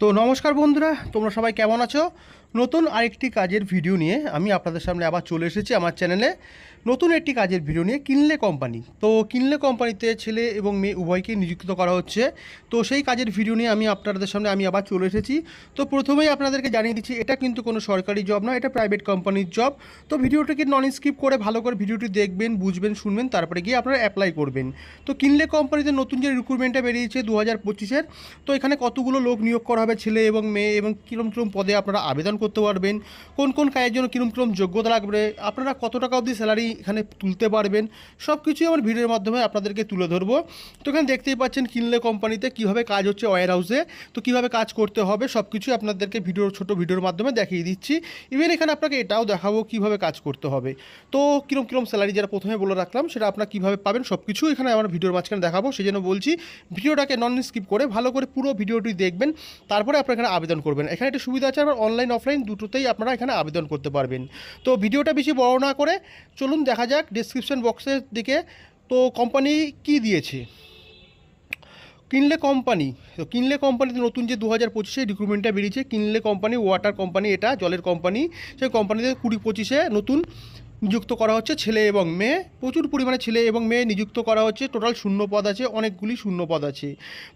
তো নমস্কার বন্ধুরা, তোমরা সবাই কেমন আছো? নতুন আরেকটি কাজের ভিডিও নিয়ে আমি আপনাদের সামনে আবার চলে এসেছি আমার চ্যানেলে। নতুন একটি কাজের ভিডিও নিয়ে কিনলে কোম্পানি। তো কিনলে কোম্পানিতে ছেলে এবং মেয়ে উভয়কে নিযুক্ত করা হচ্ছে। তো সেই কাজের ভিডিও নিয়ে আমি আপনাদের সামনে আবার চলে এসেছি। তো প্রথমেই আপনাদেরকে জানিয়ে দিচ্ছি, এটা কিন্তু কোনো সরকারি জব নয়, এটা প্রাইভেট কোম্পানির জব। তো ভিডিওটিকে নন স্কিপ করে ভালো করে ভিডিওটি দেখবেন, বুঝবেন, শুনবেন, তারপরে গিয়ে আপনারা অ্যাপ্লাই করবেন। তো কিনলে কোম্পানিতে নতুন যে রিক্রুটমেন্টটা বেরিয়েছে 2025-এর, তো এখানে কতগুলো লোক নিয়োগ করা হবে, ছেলে এবং মেয়ে, এবং কিরম কিরম পদে আপনারা আবেদন করতে পারবেন, কোন কোন কাজের জন্য কিরম কিরম যোগ্যতা লাগবে, আপনারা কত টাকা অবধি স্যালারি এখানে তুলতে পারবেন, সব কিছুই আমার ভিডিওর মাধ্যমে আপনাদেরকে তুলে ধরবো। তো এখানে দেখতেই পাচ্ছেন কিনলে কোম্পানিতে কীভাবে কাজ হচ্ছে ওয়্যার হাউসে, তো কীভাবে কাজ করতে হবে সব কিছুই আপনাদেরকে ছোটো ভিডিওর মাধ্যমে দেখিয়ে দিচ্ছি। ইভেন এখানে আপনাকে এটাও দেখাবো কীভাবে কাজ করতে হবে। তো কিরম কিরম স্যালারি যারা প্রথমে বলে রাখলাম সেটা আপনারা কীভাবে পাবেন সব কিছু এখানে আমার ভিডিওর মাঝখানে দেখাবো। সেই জন্য বলছি ভিডিওটাকে নন স্কিপ করে ভালো করে পুরো ভিডিওটি দেখবেন, তারপরে আপনারা এখানে আবেদন করবেন। এখানে একটা সুবিধা আছে, আবার অনলাইন অফলাইন দুটোতেই আপনারা এখানে আবেদন করতে পারবেন। তো ভিডিওটা বেশি বড় না করে চলুন দেখা যাক ডেসক্রিপশন বক্সের দিকে। তো কোম্পানি কি দিয়েছে, কিনলে কোম্পানি। তো কিনলে কোম্পানিতে নতুন যে 2025-এ রিক্রুটমেন্টটা বেরিয়েছে, কিনলে কোম্পানি ওয়াটার কোম্পানি, এটা জলের কোম্পানি। সেই কোম্পানিতে 2025-এ নতুন নিযুক্ত করা হচ্ছে ছেলে এবং মেয়ে, প্রচুর পরিমাণে ছেলে এবং মেয়ে নিযুক্ত করা হচ্ছে। টোটাল শূন্য পদ আছে, অনেকগুলি শূন্য পদ আছে।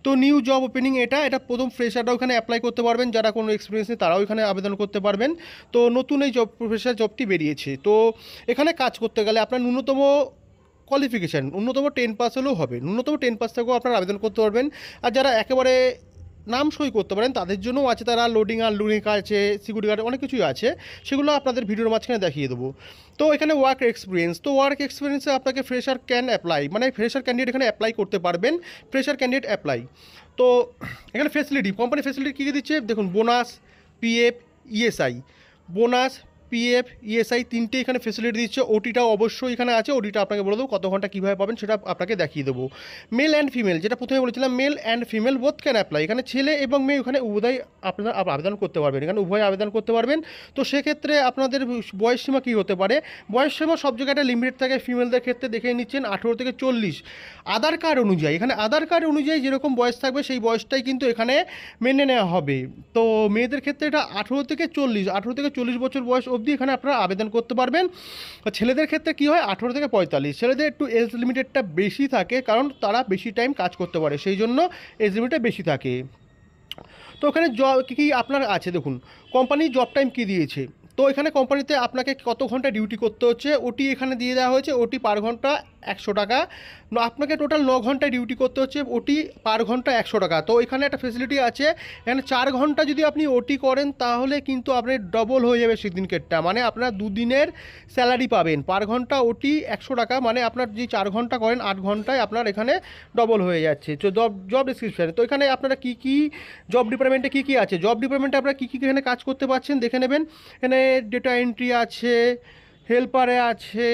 তো নিউ জব ওপেনিং এটা প্রথম ফ্রেশাররাও এখানে অ্যাপ্লাই করতে পারবেন, যারা কোনো এক্সপিরিয়েন্স নেই তারাও এখানে আবেদন করতে পারবেন। তো নতুন এই ফ্রেশার জবটি বেরিয়েছে। তো এখানে কাজ করতে গেলে আপনার ন্যূনতম কোয়ালিফিকেশান 10 পাস হলেও হবে, 10 পাস থেকেও আপনারা আবেদন করতে পারবেন। আর যারা একেবারে নাম সই করতে পারেন তাদের জন্যও আছে, তারা লোডিং আনলোডিং আছে, সিকিউরিটি গার্ড, অনেক কিছুই আছে, সেগুলো আপনাদের ভিডিওর মাঝখানে দেখিয়ে দেবো। তো এখানে ওয়ার্ক এক্সপিরিয়েন্স, তো ওয়ার্ক এক্সপিরিয়েন্সে আপনাকে ফ্রেশার ক্যান অ্যাপ্লাই, মানে ফ্রেশার ক্যান্ডিডেট এখানে অ্যাপ্লাই করতে পারবেন, ফ্রেশার ক্যান্ডিডেট অ্যাপ্লাই। তো এখানে ফেসিলিটি, কোম্পানি ফেসিলিটি কী কী দিচ্ছে দেখুন, bonus, PF, ESI, bonus, PF, ESI তিনটে এখানে ফেসিলিটি দিচ্ছে। ওটিটাও অবশ্যই এখানে আছে, ওটিটা আপনাকে বলে দেবো কত ঘন্টা কীভাবে পাবেন সেটা আপনাকে দেখিয়ে দেবো। মেল অ্যান্ড ফিমেল, যেটা প্রথমে বলেছিলাম, mail and female both can apply, এখানে ছেলে এবং মেয়ে এখানে উভয় আপনারা আবেদন করতে পারবেন, এখানে উভয় আবেদন করতে পারবেন। তো সেক্ষেত্রে আপনাদের বয়সসীমা কী হতে পারে, বয়সসীমা সব জায়গায় একটা লিমিটেড থাকে, ফিমেলদের ক্ষেত্রে দেখে নিচ্ছেন 18 থেকে 40। আধার কার্ড অনুযায়ী, এখানে আধার কার্ড অনুযায়ী যেরকম বয়স থাকবে সেই বয়সটাই কিন্তু এখানে মেনে নেওয়া হবে। তো মেয়েদের ক্ষেত্রে এটা 18 থেকে 40 বছর বয়স অবধি এখানে আপনারা আবেদন করতে পারবেন। ছেলেদের ক্ষেত্রে কী হয়, 18 থেকে 45। ছেলেদের একটু এজ লিমিটেডটা বেশি থাকে, কারণ তারা বেশি টাইম কাজ করতে পারে, সেই জন্য এজ লিমিটটা বেশি থাকে। তো ওখানে জব কী কী আপনার আছে দেখুন, কোম্পানি জব টাইম কী দিয়েছে। তো এখানে কোম্পানিতে আপনাকে কত ঘন্টা ডিউটি করতে হচ্ছে, ওটি এখানে দিয়ে দেওয়া হয়েছে, ওটি পার ঘন্টা 100 টাকা। আপনাকে টোটাল 9 ঘন্টায় ডিউটি করতে হচ্ছে, ওটি পার ঘন্টা 100 টাকা। তো এখানে একটা ফেসিলিটি আছে, এখানে 4 ঘন্টা যদি আপনি ওটি করেন তাহলে কিন্তু আপনার ডবল হয়ে যাবে সেদিনকেরটা, মানে আপনার দুদিনের স্যালারি পাবেন। পার ঘন্টা ওটি 100 টাকা, মানে আপনার যে 4 ঘন্টা করেন 8 ঘন্টায় আপনার এখানে ডবল হয়ে যাচ্ছে। তো জব ডিসক্রিপশানে তো এখানে আপনারা কী কী জব ডিপার্টমেন্টে কী কী আছে, জব ডিপার্টমেন্টে আপনারা কী কী এখানে কাজ করতে পারছেন দেখে নেবেন। এখানে ডেটা এন্ট্রি আছে, হেল্পারে আছে,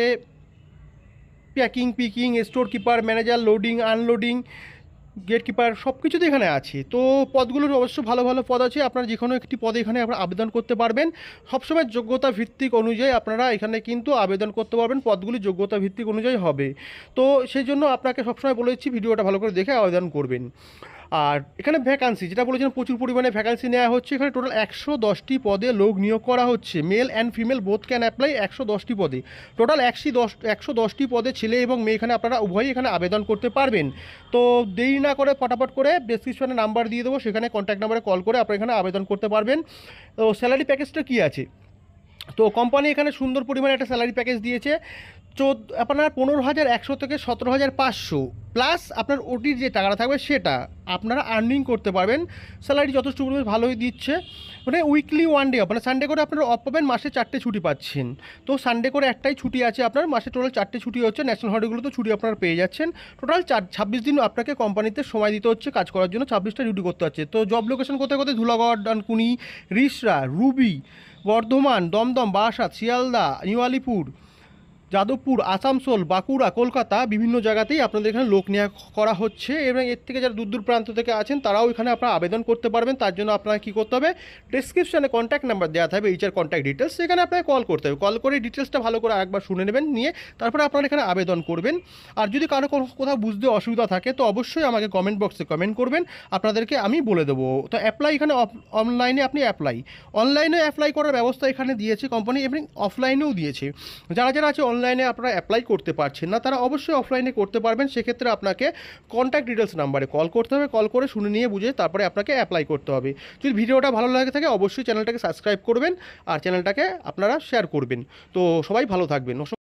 packing, picking, store keeper, manager, loading unloading, gate keeper, সব কিছুতে এখানে আছে। তো পদগুলোর অবশ্য ভালো ভালো পদ আছে, আপনারা যে কোনো একটি পদে এখানে আপনারা আবেদন করতে পারবেন। সবসময় যোগ্যতা ভিত্তিক অনুযায়ী আপনারা এখানে কিন্তু আবেদন করতে পারবেন, পদগুলি যোগ্যতা ভিত্তিক অনুযায়ী হবে। তো সেই জন্য আপনাকে সবসময় বলেছি ভিডিওটা ভালো করে দেখে আবেদন করবেন। আর এখানে ভ্যাকান্সি, যেটা বলেছিলাম প্রচুর পরিমাণে ভ্যাকান্সি নেওয়া হচ্ছে, এখানে টোটাল 110টি পদে লোক নিয়োগ করা হচ্ছে, male and female both can apply. 110টি পদে, টোটাল 110টি পদে ছেলে এবং মেয়ে এখানে আপনারা উভয়ই এখানে আবেদন করতে পারবেন। তো দেরি না করে ফটাফট করে ডেসক্রিপশনে নাম্বার দিয়ে দেবো, সেখানে কন্ট্যাক্ট নাম্বারে কল করে আপনারা এখানে আবেদন করতে পারবেন। তো স্যালারি প্যাকেজটা কী আছে, তো কোম্পানি এখানে সুন্দর পরিমাণে একটা স্যালারি প্যাকেজ দিয়েছে। আপনার 15,100 থেকে 17,500 প্লাস আপনার ওটির যে টাকাটা থাকবে সেটা আপনারা আর্নিং করতে পারবেন। স্যালারি যথেষ্ট পরিমাণে ভালোই দিচ্ছে, মানে উইকলি 1 ডে, আপনার সানডে করে আপনারা অফ পাবেন, মাসে 4টে ছুটি পাচ্ছেন। তো সানডে করে একটাই ছুটি আছে আপনার, মাসে টোটাল 4টে ছুটি হচ্ছে, ন্যাশনাল হলিডেগুলোতে ছুটি আপনারা পেয়ে যাচ্ছেন। টোটাল 26 দিন আপনাকে কোম্পানিতে সময় দিতে হচ্ছে কাজ করার জন্য, 26টা ডিউটি করতে হচ্ছে। তো জব লোকেশন কোথায় কোথায়, ধুলাগড়, ডানকুনি, রিষড়া, রুবি, বর্ধমান, দমদম, বারাসাত, শিয়ালদা, নিউ আলিপুর, যাদবপুর, আসানসোল, বাঁকুড়া, কলকাতা বিভিন্ন জায়গাতেই আপনাদের এখানে লোক নেওয়া করা হচ্ছে এবং এর থেকে যারা দূর দূর প্রান্ত থেকে আছেন তারাও এখানে আপনারা আবেদন করতে পারবেন। তার জন্য আপনারা কী করতে হবে, ডেসক্রিপশানে কন্ট্যাক্ট নাম্বার দেওয়া থাকবে, এইচআর কন্ট্যাক্ট ডিটেলস, সেখানে আপনাকে কল করতে হবে। কল করে ডিটেলসটা ভালো করে আরেকবার শুনে নেবেন, নিয়ে তারপরে আপনারা এখানে আবেদন করবেন। আর যদি কারো কোথাও বুঝতে অসুবিধা থাকে তো অবশ্যই আমাকে কমেন্ট বক্সে কমেন্ট করবেন, আপনাদেরকে আমি বলে দেবো। তো অ্যাপ্লাই এখানে অনলাইনে আপনি অনলাইনে অ্যাপ্লাই করার ব্যবস্থা এখানে দিয়েছে কোম্পানি এবং অফলাইনেও দিয়েছে। যারা যারা আছে অনলাইনে আপনারা অ্যাপ্লাই করতে পারছেন না তারা অবশ্যই অফলাইনে করতে পারবেন। সেক্ষেত্রে আপনাকে কন্ট্যাক্ট ডিটেলস নাম্বারে কল করতে হবে, কল করে শুনে নিয়ে বুঝে তারপরে আপনাকে অ্যাপ্লাই করতে হবে। যদি ভিডিওটা ভালো লাগে থাকে অবশ্যই চ্যানেলটাকে সাবস্ক্রাইব করবেন আর চ্যানেলটাকে আপনারা শেয়ার করবেন। তো সবাই ভালো থাকবেন।